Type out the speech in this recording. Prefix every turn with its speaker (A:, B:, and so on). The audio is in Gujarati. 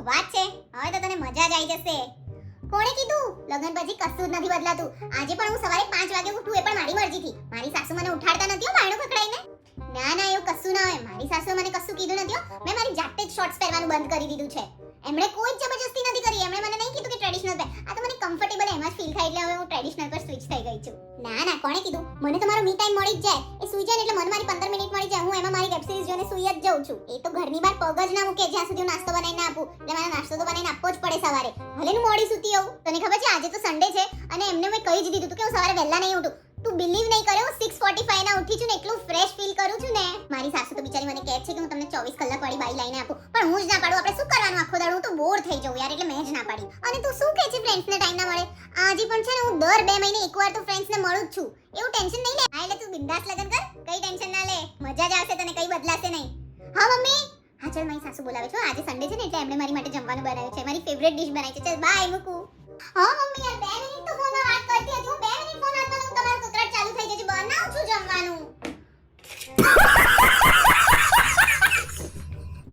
A: વાત છે, હવે તો તને મજા જ આવી જશે. કોણે કીધું લગન પછી કશું જ નથી બદલાતું? આજે પણ હું સવારે 5 વાગે ઉઠું, એ પણ મારી મરજીથી. મારી સાસુ મને ઉઠાડતા નથી હો બાયણું ખખડાઈને. ના ના, એવું કશું ના હોય. મારી સાસુએ મને કશું કીધું નથી હો. મેં મારી જાતે જ શોર્ટ્સ પહેરવાનું બંધ કરી દીધું છે. એમણે કોઈ જ જબરજસ્તી નથી કરી. એમણે મને નહીં કીધું કે ટ્રેડિશનલ પહેર. આ તો મને કમ્ફર્ટેબલ એમ જ ફીલ થાય એટલે હવે હું ટ્રેડિશનલ પર સ્વિચ થઈ ગઈ છું. ના ના, કોણે કીધું? મને તો મારો મી ટાઈમ મળી જ જાય. એ સુઈ જાય ને એટલે મને મારી 15 મિનિટ મળી જાય. હું એમાં મારી વેબ સિરીઝ જોઈને સુઈ જ જાઉં છું. એ તો ઘરની બહાર પગ જ ના મૂકે જ્યાં સુધી હું નાસ્તો બનાવીને ના આપું. એટલે મારે નાસ્તો તો બનાવીને આપવો જ પડે સવારે. ભલે હું મોડી સૂતી હોઉં. તને ખબર છે આજે તો સન્ડે છે અને એમને મેં કહી જ દીધું હતું કે હું સવારે વહેલા નહીં ઉઠું. તું બિલીવ નહીં કરે, હું 6:45 ના ઉઠી છું ને એટલું ફ્રેશ ફીલ કરું છું ને. મારી સાસુ તો બિચારી મને કહે છે કે હું તમને 24 કલાક વાળી બાઈ લાઈને આપું, પણ હું જ ના પાડું. આપણે શું કરવાનું આખો દાડો? હું તો બોર થઈ જાઉં યાર, એટલે મેં જ ના પાડી. અને તું શું કહે છે ફ્રેન્ડ્સને ટાઈમ ના મળે? આજે પણ છે ને હું દર 2 મહિને એકવાર તો ફ્રેન્ડ્સને મળું જ છું. એવું ટેન્શન નહીં લે. હા એટલે તું બિંદાસ લગન કર, કઈ ટેન્શન ના લે. મજા જ આવશે તને, કઈ બદલાશે નહીં. હા મમ્મી. હા ચાલ, મારી સાસુ બોલાવે છે. આજે સન્ડે છે ને એટલે એમણે મારી માટે જમવાનું બનાવ્યું છે. મારી ફેવરેટ ડિશ બનાવી છે. ચાલ બાય, મૂકું. હા મમ્મી યાર 2 મિનિટ